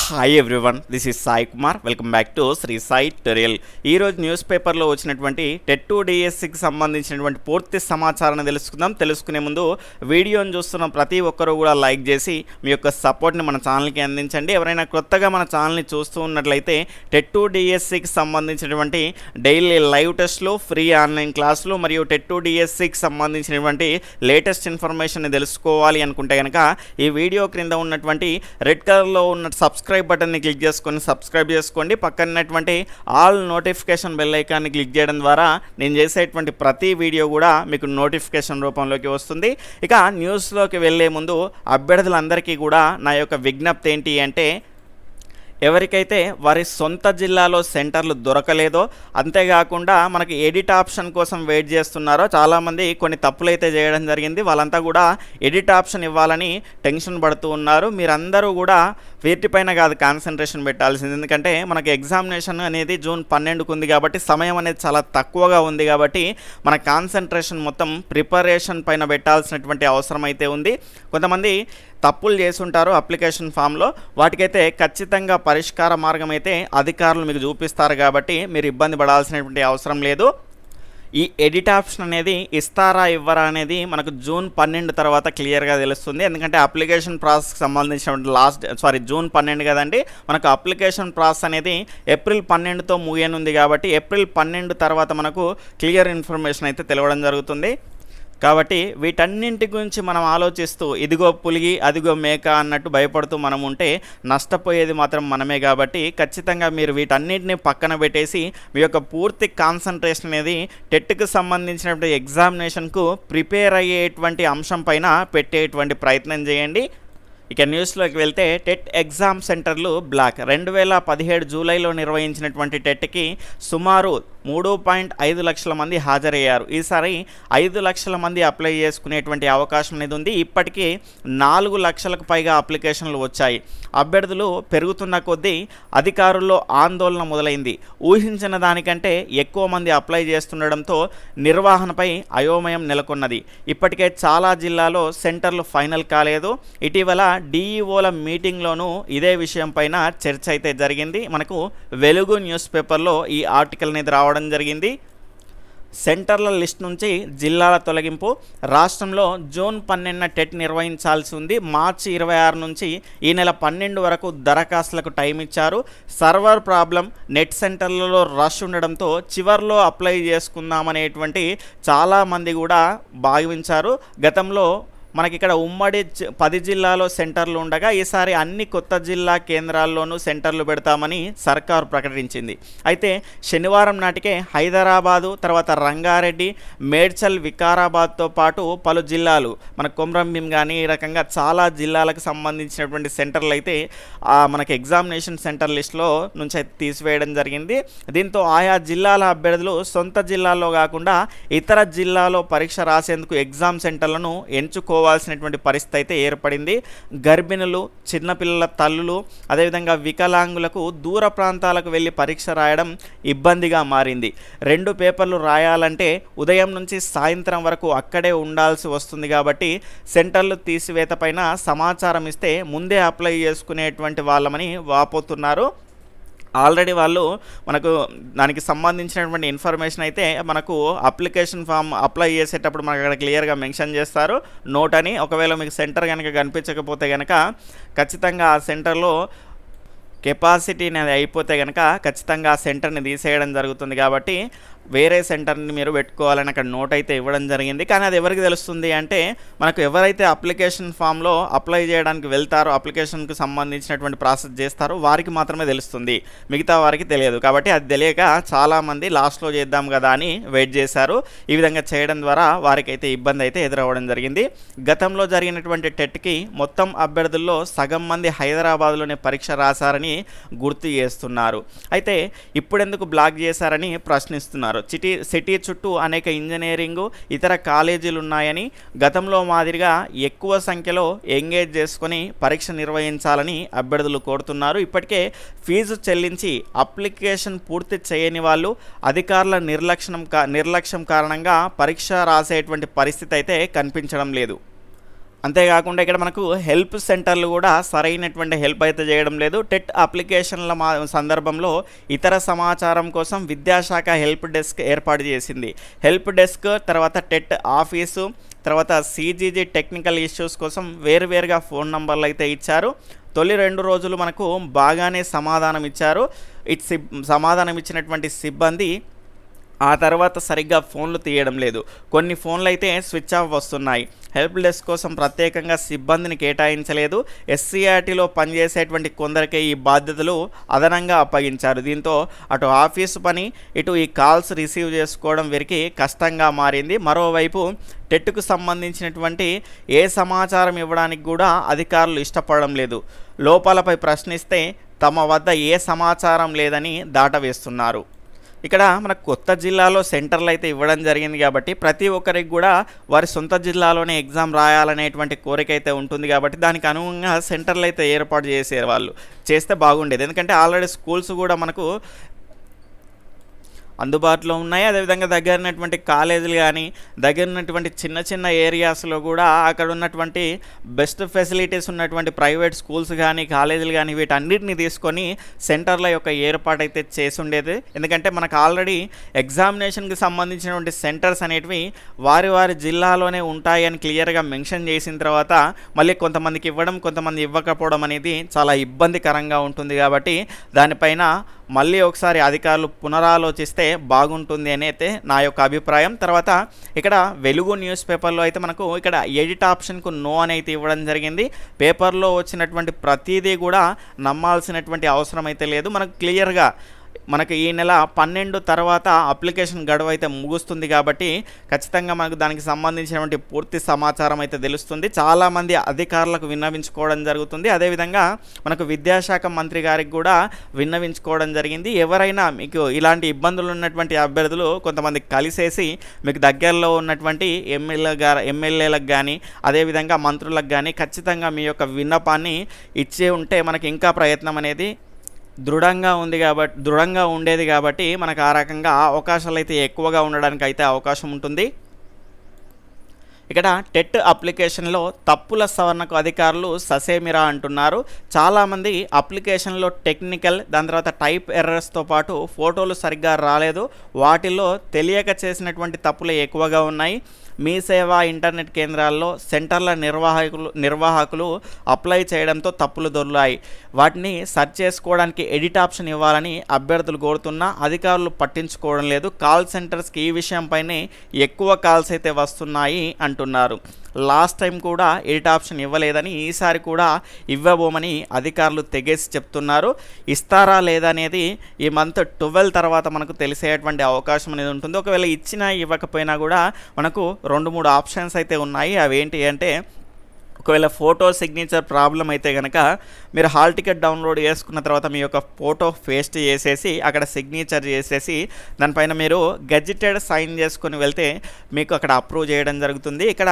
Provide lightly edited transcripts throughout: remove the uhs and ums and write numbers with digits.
Hi everyone, this is Sai Kumar. Welcome back to Sri Sai tutorial. ఈరోజు news పేపర్లో వచ్చినటువంటి టెట్ 2 డిఎస్సికి సంబంధించినటువంటి పూర్తి సమాచారాన్ని తెలుసుకునే ముందు వీడియోని చూస్తున్న ప్రతి ఒక్కరూ కూడా లైక్ చేసి మీ యొక్క సపోర్ట్ని మన ఛానల్కి అందించండి. ఎవరైనా కొత్తగా మన ఛానల్ని చూస్తూ ఉన్నట్లయితే టెట్ 2 డిఎస్సికి సంబంధించినటువంటి డైలీ లైవ్ టెస్ట్లు, ఫ్రీ ఆన్లైన్ క్లాసులు మరియు టెట్ 2 డిఎస్సికి సంబంధించినటువంటి లేటెస్ట్ ఇన్ఫర్మేషన్ని తెలుసుకోవాలి అనుకుంటే కనుక ఈ వీడియో క్రింద ఉన్నటువంటి రెడ్ కలర్లో ఉన్న సబ్స్క్రైబ్ బటన్ని క్లిక్ చేసుకొని సబ్స్క్రైబ్ చేసుకోండి. పక్కనటువంటి ఆల్ నోటిఫికేషన్ బెల్ ఐకాన్ని క్లిక్ చేయడం ద్వారా నేను చేసేటువంటి ప్రతి వీడియో కూడా మీకు నోటిఫికేషన్ రూపంలోకి వస్తుంది. ఇక న్యూస్లోకి వెళ్ళే ముందు అభ్యర్థులందరికీ కూడా నా యొక్క విజ్ఞప్తి ఏంటి అంటే, ఎవరికైతే వారి సొంత జిల్లాలో సెంటర్లు దొరకలేదో, అంతేకాకుండా మనకి ఎడిట్ ఆప్షన్ కోసం వెయిట్ చేస్తున్నారో చాలామంది కొన్ని తప్పులైతే చేయడం జరిగింది. వాళ్ళంతా కూడా ఎడిట్ ఆప్షన్ ఇవ్వాలని టెన్షన్ పడుతూ ఉన్నారు. మీరందరూ కూడా వీటిపైన కాదు కాన్సన్ట్రేషన్ పెట్టాల్సింది. ఎందుకంటే మనకి ఎగ్జామినేషన్ అనేది జూన్ 12కు ఉంది కాబట్టి సమయం అనేది చాలా తక్కువగా ఉంది. కాబట్టి మన కాన్సన్ట్రేషన్ మొత్తం ప్రిపరేషన్ పైన పెట్టాల్సినటువంటి అవసరం అయితే ఉంది. కొంతమంది తప్పులు చేసుంటారు అప్లికేషన్ ఫామ్లో, వాటికైతే ఖచ్చితంగా పరిష్కార మార్గం అయితే అధికారులు మీకు చూపిస్తారు కాబట్టి మీరు ఇబ్బంది పడాల్సినటువంటి అవసరం లేదు. ఈ ఎడిట్ ఆప్షన్ అనేది ఇస్తారా ఇవ్వరా అనేది మనకు జూన్ 12 తర్వాత క్లియర్గా తెలుస్తుంది. ఎందుకంటే అప్లికేషన్ ప్రాసెస్కి సంబంధించిన జూన్ 12 కదండి, మనకు అప్లికేషన్ ప్రాసెస్ అనేది ఏప్రిల్ 12తో ముగియనుంది. కాబట్టి ఏప్రిల్ 12 తర్వాత మనకు క్లియర్ ఇన్ఫర్మేషన్ అయితే తెలవడం జరుగుతుంది. కాబట్టి వీటన్నింటి గురించి మనం ఆలోచిస్తూ ఇదిగో పులిగి అదిగో మేక అన్నట్టు భయపడుతూ మనం ఉంటే నష్టపోయేది మాత్రం మనమే. కాబట్టి ఖచ్చితంగా మీరు వీటన్నింటినీ పక్కన పెట్టేసి మీ యొక్క పూర్తి కాన్సన్ట్రేషన్ అనేది టెట్కి సంబంధించినటువంటి ఎగ్జామినేషన్కు ప్రిపేర్ అయ్యేటువంటి అంశం పైన పెట్టేటువంటి ప్రయత్నం చేయండి. ఇక న్యూస్లోకి వెళ్తే టెట్ ఎగ్జామ్ సెంటర్లు బ్లాక్. 2017 జూలైలో నిర్వహించినటువంటి టెట్కి సుమారు 3.5 లక్షల మంది హాజరయ్యారు. ఈసారి 5 లక్షల మంది అప్లై చేసుకునేటువంటి అవకాశం అనేది ఉంది. ఇప్పటికీ 4 లక్షలకు పైగా అప్లికేషన్లు వచ్చాయి. అభ్యర్థులు పెరుగుతున్న కొద్దీ అధికారుల్లో ఆందోళన మొదలైంది. ఊహించిన దానికంటే ఎక్కువ మంది అప్లై చేస్తుండడంతో నిర్వహణపై అయోమయం నెలకొన్నది. ఇప్పటికే చాలా జిల్లాలో సెంటర్లు ఫైనల్ కాలేదు. ఇటీవల డిఈఓల మీటింగ్లోనూ ఇదే విషయం పైన చర్చ అయితే జరిగింది. మనకు వెలుగు న్యూస్ పేపర్లో ఈ ఆర్టికల్ అనేది రావడం జరిగింది. సెంటర్ల లిస్ట్ నుంచి జిల్లాల తొలగింపు. రాష్ట్రంలో జూన్ 12న టెట్ నిర్వహించాల్సి ఉంది. మార్చి 26 నుంచి ఈ నెల 12 వరకు దరఖాస్తులకు టైం ఇచ్చారు. సర్వర్ ప్రాబ్లం, నెట్ సెంటర్లలో రష్ ఉండడంతో చివర్లో అప్లై చేసుకుందామనేటువంటి చాలామంది కూడా భావించారు. గతంలో మనకి ఇక్కడ ఉమ్మడి 10 జిల్లాలో సెంటర్లు ఉండగా ఈసారి అన్ని కొత్త జిల్లా కేంద్రాల్లోనూ సెంటర్లు పెడతామని సర్కారు ప్రకటించింది. అయితే శనివారం నాటికే హైదరాబాదు, తర్వాత రంగారెడ్డి, మేడ్చల్, వికారాబాద్తో పాటు పలు జిల్లాలు, మన కొమ్రంభీం కానీ ఈ రకంగా చాలా జిల్లాలకు సంబంధించినటువంటి సెంటర్లు అయితే మనకి ఎగ్జామినేషన్ సెంటర్ లిస్టులో నుంచి అయితే తీసివేయడం జరిగింది. దీంతో ఆయా జిల్లాల అభ్యర్థులు సొంత జిల్లాలో కాకుండా ఇతర జిల్లాలో పరీక్ష రాసేందుకు ఎగ్జామ్ సెంటర్లను ఎంచుకోవాలి వాల్సినటువంటి పరిస్థితి అయితే ఏర్పడింది. గర్భిణులు, చిన్నపిల్లల తల్లులు, అదేవిధంగా వికలాంగులకు దూర ప్రాంతాలకు వెళ్ళి పరీక్ష రాయడం ఇబ్బందిగా మారింది. 2 పేపర్లు రాయాలంటే ఉదయం నుంచి సాయంత్రం వరకు అక్కడే ఉండాల్సి వస్తుంది. కాబట్టి సెంటర్లు తీసివేత పైన సమాచారం ఇస్తే ముందే అప్లై చేసుకునేటువంటి వాళ్ళమని వాపోతున్నారు. ఆల్రెడీ వాళ్ళు మనకు దానికి సంబంధించినటువంటి ఇన్ఫర్మేషన్ అయితే మనకు అప్లికేషన్ ఫామ్ అప్లై చేసేటప్పుడు మనకు అక్కడ క్లియర్గా మెన్షన్ చేస్తారు నోట్ అని. ఒకవేళ మీకు సెంటర్ కనుక కనిపించకపోతే కనుక ఖచ్చితంగా ఆ సెంటర్లో కెపాసిటీ అనేది అయిపోతే కనుక ఖచ్చితంగా ఆ సెంటర్ని తీసేయడం జరుగుతుంది. కాబట్టి వేరే సెంటర్ని మీరు పెట్టుకోవాలని అక్కడ నోట్ అయితే ఇవ్వడం జరిగింది. కానీ అది ఎవరికి తెలుస్తుంది అంటే, మనకు ఎవరైతే అప్లికేషన్ ఫామ్లో అప్లై చేయడానికి వెళ్తారో, అప్లికేషన్కి సంబంధించినటువంటి ప్రాసెస్ చేస్తారో వారికి మాత్రమే తెలుస్తుంది, మిగతా వారికి తెలియదు. కాబట్టి అది తెలియక చాలామంది లాస్ట్లో చేద్దాం కదా అని వెయిట్ చేశారు. ఈ విధంగా చేయడం ద్వారా వారికైతే ఇబ్బంది అయితే ఎదురవ్వడం జరిగింది. గతంలో జరిగినటువంటి టెట్కి మొత్తం అభ్యర్థుల్లో సగం మంది హైదరాబాద్లోనే పరీక్ష రాశారని గుర్తు చేస్తున్నారు. అయితే ఇప్పుడెందుకు బ్లాక్ చేశారని ప్రశ్నిస్తున్నారు. సిటీ చుట్టూ అనేక ఇంజనీరింగు, ఇతర కాలేజీలు ఉన్నాయని, గతంలో మాదిరిగా ఎక్కువ సంఖ్యలో ఎంగేజ్ చేసుకొని పరీక్ష నిర్వహించాలని అభ్యర్థులు కోరుతున్నారు. ఇప్పటికే ఫీజు చెల్లించి అప్లికేషన్ పూర్తి చేయని వాళ్ళు అధికారుల నిర్లక్ష్యం కారణంగా పరీక్ష రాసేటువంటి పరిస్థితి అయితే కనిపించడం లేదు. అంతేకాకుండా ఇక్కడ మనకు హెల్ప్ సెంటర్లు కూడా సరైనటువంటి హెల్ప్ అయితే చేయడం లేదు. టెట్ అప్లికేషన్ల సందర్భంలో ఇతర సమాచారం కోసం విద్యాశాఖ హెల్ప్ డెస్క్ ఏర్పాటు చేసింది. హెల్ప్ డెస్క్ తర్వాత టెట్ ఆఫీసు తర్వాత CGG టెక్నికల్ ఇష్యూస్ కోసం వేరువేరుగా ఫోన్ నంబర్లు అయితే ఇచ్చారు. తొలి 2 రోజులు మనకు బాగానే సమాధానం ఇచ్చారు. సమాధానం ఇచ్చినటువంటి సిబ్బంది ఆ తర్వాత సరిగ్గా ఫోన్లు తీయడం లేదు. కొన్ని ఫోన్లు అయితే స్విచ్ ఆఫ్ వస్తున్నాయి. హెల్ప్ డెస్క్ కోసం ప్రత్యేకంగా సిబ్బందిని కేటాయించలేదు. SCERTలో పనిచేసేటువంటి కొందరికే ఈ బాధ్యతలు అదనంగా అప్పగించారు. దీంతో అటు ఆఫీసు పని ఇటు ఈ కాల్స్ రిసీవ్ చేసుకోవడం వీరికి కష్టంగా మారింది. మరోవైపు టెట్కు సంబంధించినటువంటి ఏ సమాచారం ఇవ్వడానికి కూడా అధికారులు ఇష్టపడడం లేదు. లోపాలపై ప్రశ్నిస్తే తమ వద్ద ఏ సమాచారం లేదని దాటవేస్తున్నారు. ఇక్కడ మనకు కొత్త జిల్లాలో సెంటర్లు అయితే ఇవ్వడం జరిగింది కాబట్టి ప్రతి ఒక్కరికి కూడా వారి సొంత జిల్లాలోనే ఎగ్జామ్ రాయాలనేటువంటి కోరిక అయితే ఉంటుంది కాబట్టి దానికి అనుగుణంగా సెంటర్లు అయితే ఏర్పాటు చేసేవాళ్ళు చేస్తే బాగుండేది. ఎందుకంటే ఆల్రెడీ స్కూల్స్ కూడా మనకు అందుబాటులో ఉన్నాయి. అదేవిధంగా దగ్గర ఉన్నటువంటి కాలేజీలు కానీ దగ్గర ఉన్నటువంటి చిన్న చిన్న ఏరియాస్లో కూడా అక్కడ ఉన్నటువంటి బెస్ట్ ఫెసిలిటీస్ ఉన్నటువంటి ప్రైవేట్ స్కూల్స్ కానీ కాలేజీలు కానీ వీటన్నిటిని తీసుకొని సెంటర్ల యొక్క ఏర్పాటు అయితే చేసి ఉండేది. ఎందుకంటే మనకు ఆల్రెడీ ఎగ్జామినేషన్కి సంబంధించినటువంటి సెంటర్స్ అనేటివి వారి జిల్లాలోనే ఉంటాయని క్లియర్గా మెన్షన్ చేసిన తర్వాత మళ్ళీ కొంతమందికి ఇవ్వడం కొంతమంది ఇవ్వకపోవడం అనేది చాలా ఇబ్బందికరంగా ఉంటుంది. కాబట్టి దానిపైన మళ్ళీ ఒకసారి అధికారులు పునరాలోచిస్తే బాగుంటుంది అని అయితే నా యొక్క అభిప్రాయం. తర్వాత ఇక్కడ వెలుగు న్యూస్ పేపర్లో అయితే మనకు ఇక్కడ ఎడిట్ ఆప్షన్కు నో అని అయితే ఇవ్వడం జరిగింది. పేపర్లో వచ్చినటువంటి ప్రతిదీ కూడా నమ్మాల్సినటువంటి అవసరం అయితే లేదు. మనకు క్లియర్గా మనకు ఈ నెల 12 తర్వాత అప్లికేషన్ గడువు అయితే ముగుస్తుంది కాబట్టి ఖచ్చితంగా మనకు దానికి సంబంధించినటువంటి పూర్తి సమాచారం అయితే తెలుస్తుంది. చాలామంది అధికారులకు విన్నవించుకోవడం జరుగుతుంది. అదేవిధంగా మనకు విద్యాశాఖ మంత్రి గారికి కూడా విన్నవించుకోవడం జరిగింది. ఎవరైనా మీకు ఇలాంటి ఇబ్బందులు ఉన్నటువంటి అభ్యర్థులు కొంతమంది కలిసేసి మీకు దగ్గరలో ఉన్నటువంటి ఎమ్మెల్యేలకు కానీ అదేవిధంగా మంత్రులకు కానీ ఖచ్చితంగా మీ యొక్క విన్నపాన్ని ఇచ్చే ఉంటే మనకి ఇంకా ప్రయత్నం అనేది దృఢంగా ఉండేది కాబట్టి మనకు ఆ రకంగా అవకాశాలు అయితే ఎక్కువగా ఉండడానికి అయితే అవకాశం ఉంటుంది. ఇక్కడ టెట్ అప్లికేషన్లో తప్పుల సవరణకు అధికారులు ససేమిరా అంటున్నారు. చాలామంది అప్లికేషన్లో టెక్నికల్ దాని తర్వాత టైప్ ఎర్రర్స్తో పాటు ఫోటోలు సరిగ్గా రాలేదు. వాటిల్లో తెలియక చేసినటువంటి తప్పులు ఎక్కువగా ఉన్నాయి. మీ సేవా ఇంటర్నెట్ కేంద్రాల్లో సెంటర్ల నిర్వాహకులు అప్లై చేయడంతో తప్పులు దొర్లాయి. వాటిని సెర్చ్ చేసుకోవడానికి ఎడిట్ ఆప్షన్ ఇవ్వాలని అభ్యర్థులు కోరుతున్నా అధికారులు పట్టించుకోవడం లేదు. కాల్ సెంటర్స్కి ఈ విషయంపైనే ఎక్కువ కాల్స్ అయితే వస్తున్నాయి అంటున్నారు. లాస్ట్ టైం కూడా ఎడిట్ ఆప్షన్ ఇవ్వలేదని ఈసారి కూడా ఇవ్వబోమని అధికారులు తెగేసి చెప్తున్నారు. ఇస్తారా లేదా అనేది ఈ మంత్ 12 తర్వాత మనకు తెలిసేటువంటి అవకాశం అనేది ఉంటుంది. ఒకవేళ ఇచ్చినా ఇవ్వకపోయినా కూడా మనకు 2-3 ఆప్షన్స్ అయితే ఉన్నాయి. అవి ఏంటి అంటే ఒకవేళ ఫోటో సిగ్నేచర్ ప్రాబ్లం అయితే కనుక మీరు హాల్ టికెట్ డౌన్లోడ్ చేసుకున్న తర్వాత మీ యొక్క ఫోటో పేస్ట్ చేసేసి అక్కడ సిగ్నేచర్ చేసేసి దానిపైన మీరు గెజిటెడ్ సైన్ చేసుకొని వెళ్తే మీకు అక్కడ అప్రూవ్ చేయడం జరుగుతుంది. ఇక్కడ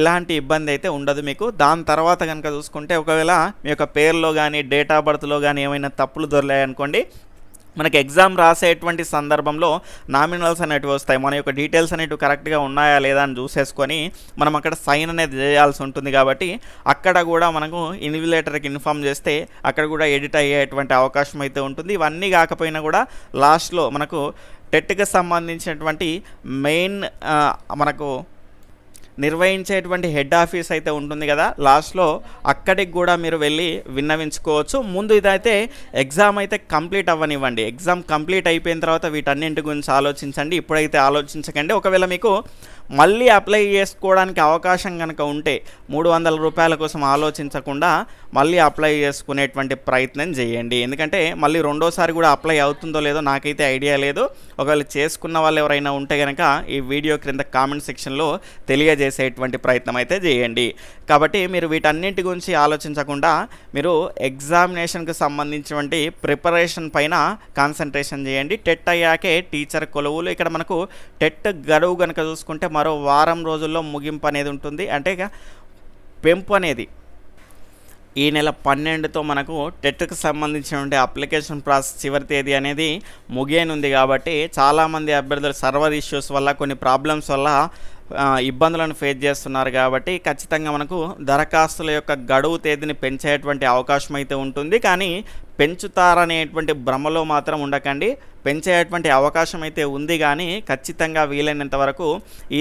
ఎలాంటి ఇబ్బంది అయితే ఉండదు మీకు. దాని తర్వాత కనుక చూసుకుంటే ఒకవేళ మీ యొక్క పేరులో కానీ డేట్ ఆఫ్ బర్త్లో కానీ ఏమైనా తప్పులు దొరికాయనుకోండి మనకి ఎగ్జామ్ రాసేటువంటి సందర్భంలో నామినల్స్ అనేటివి వస్తాయి. మన యొక్క డీటెయిల్స్ అనేటివి కరెక్ట్గా ఉన్నాయా లేదా అని చూసేసుకొని మనం అక్కడ సైన్ అనేది చేయాల్సి ఉంటుంది. కాబట్టి అక్కడ కూడా మనకు ఇన్విజిలేటర్కి ఇన్ఫామ్ చేస్తే అక్కడ కూడా ఎడిట్ అయ్యేటువంటి అవకాశం అయితే ఉంటుంది. ఇవన్నీ కాకపోయినా కూడా లాస్ట్లో మనకు టెట్కి సంబంధించినటువంటి మెయిన్ మనకు నిర్వహించేటువంటి హెడ్ ఆఫీస్ అయితే ఉంటుంది కదా, లాస్ట్లో అక్కడికి కూడా మీరు వెళ్ళి విన్నవించుకోవచ్చు. ముందు ఇదైతే ఎగ్జామ్ అయితే కంప్లీట్ అవ్వనివ్వండి. ఎగ్జామ్ కంప్లీట్ అయిపోయిన తర్వాత వీటన్నింటి గురించి ఆలోచించండి. ఇప్పుడైతే ఆలోచించకండి. ఒకవేళ మీకు మళ్ళీ అప్లై చేసుకోవడానికి అవకాశం కనుక ఉంటే 300 రూపాయల కోసం ఆలోచించకుండా మళ్ళీ అప్లై చేసుకునేటువంటి ప్రయత్నం చేయండి. ఎందుకంటే మళ్ళీ రెండోసారి కూడా అప్లై అవుతుందో లేదో నాకైతే ఐడియా లేదు. ఒకవేళ చేసుకున్న వాళ్ళు ఎవరైనా ఉంటే కనుక ఈ వీడియో క్రింద కామెంట్ సెక్షన్లో తెలియజేసేటువంటి ప్రయత్నం అయితే చేయండి. కాబట్టి మీరు వీటన్నింటి గురించి ఆలోచించకుండా మీరు ఎగ్జామినేషన్కి సంబంధించినటువంటి ప్రిపరేషన్ పైన కాన్సన్ట్రేషన్ చేయండి. టెట్ అయ్యాకే టీచర్ కొలువులు. ఇక్కడ మనకు టెట్ గడువు కనుక చూసుకుంటే మరో వారం రోజుల్లో ముగింపు అనేది ఉంటుంది. అంటే పెంపు అనేది ఈ నెల 12తో మనకు టెట్కి సంబంధించినటువంటి అప్లికేషన్ ప్రాసెస్ చివరి తేదీ అనేది ముగియనుంది. కాబట్టి చాలామంది అభ్యర్థులు సర్వర్ ఇష్యూస్ వల్ల కొన్ని ప్రాబ్లమ్స్ వల్ల ఇబ్బందులను ఫేస్ చేస్తున్నారు కాబట్టి ఖచ్చితంగా మనకు దరఖాస్తుల యొక్క గడువు తేదీని పెంచేటువంటి అవకాశం అయితే ఉంటుంది. కానీ పెంచుతారనేటువంటి భ్రమలో మాత్రం ఉండకండి. పెంచేటువంటి అవకాశం అయితే ఉంది, కానీ ఖచ్చితంగా వీలైనంత వరకు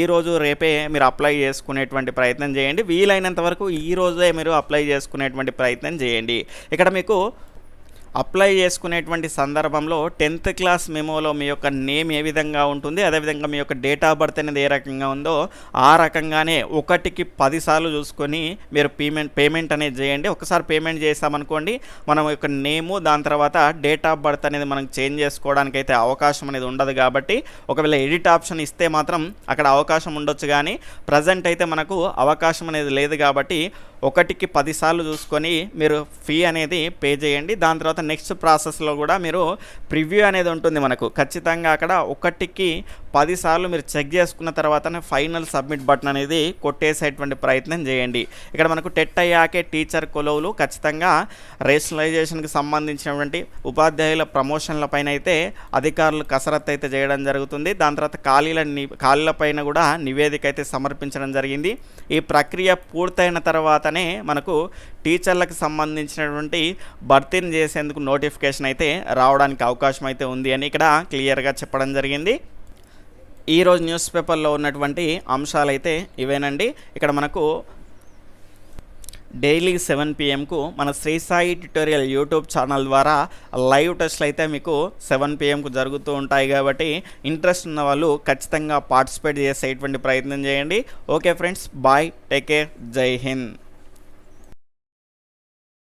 ఈరోజు రేపే మీరు అప్లై చేసుకునేటువంటి ప్రయత్నం చేయండి. వీలైనంత వరకు ఈరోజే మీరు అప్లై చేసుకునేటువంటి ప్రయత్నం చేయండి. ఇక్కడ మీకు అప్లై చేసుకునేటువంటి సందర్భంలో 10th క్లాస్ మెమోలో మీ యొక్క నేమ్ ఏ విధంగా ఉంటుంది, అదేవిధంగా మీ యొక్క డేట్ ఆఫ్ బర్త్ అనేది ఏ రకంగా ఉందో ఆ రకంగానే 1కి 10 సార్లు చూసుకొని మీరు పేమెంట్ అనేది చేయండి. ఒకసారి పేమెంట్ చేసామనుకోండి, మనం యొక్క నేము దాని తర్వాత డేట్ ఆఫ్ బర్త్ అనేది మనం చేంజ్ చేసుకోవడానికి అయితే అవకాశం అనేది ఉండదు. కాబట్టి ఒకవేళ ఎడిట్ ఆప్షన్ ఇస్తే మాత్రం అక్కడ అవకాశం ఉండొచ్చు, కానీ ప్రజెంట్ అయితే మనకు అవకాశం అనేది లేదు. కాబట్టి 1కి 10 సార్లు చూసుకొని మీరు ఫీ అనేది పే చేయండి. దాని తర్వాత నెక్స్ట్ ప్రాసెస్లో కూడా మీరు ప్రివ్యూ అనేది ఉంటుంది మనకు. ఖచ్చితంగా అక్కడ 1కి 10 సార్లు మీరు చెక్ చేసుకున్న తర్వాతనే ఫైనల్ సబ్మిట్ బటన్ అనేది కొట్టేసేటువంటి ప్రయత్నం చేయండి. ఇక్కడ మనకు టెట్ అయ్యాకే టీచర్ కొలువులు, ఖచ్చితంగా రేషనలైజేషన్కి సంబంధించినటువంటి ఉపాధ్యాయుల ప్రమోషన్ల పైన అయితే అధికారులు కసరత్తు అయితే చేయడం జరుగుతుంది. దాని తర్వాత ఖాళీల పైన కూడా నివేదిక అయితే సమర్పించడం జరిగింది. ఈ ప్రక్రియ పూర్తయిన తర్వాతనే మనకు టీచర్లకు సంబంధించినటువంటి భర్తీని చేసేందుకు నోటిఫికేషన్ అయితే రావడానికి అవకాశం అయితే ఉంది అని ఇక్కడ క్లియర్గా చెప్పడం జరిగింది. ఈరోజు న్యూస్ పేపర్లో ఉన్నటువంటి అంశాలు అయితే ఇవేనండి. ఇక్కడ మనకు డైలీ 7 PM మన Sri Sai tutorial YouTube channel ద్వారా లైవ్ టెస్ట్లు అయితే మీకు 7 PM జరుగుతూ ఉంటాయి. కాబట్టి ఇంట్రెస్ట్ ఉన్న వాళ్ళు ఖచ్చితంగా పార్టిసిపేట్ చేసేటువంటి ప్రయత్నం చేయండి. Okay friends, bye, take care, Jai Hind.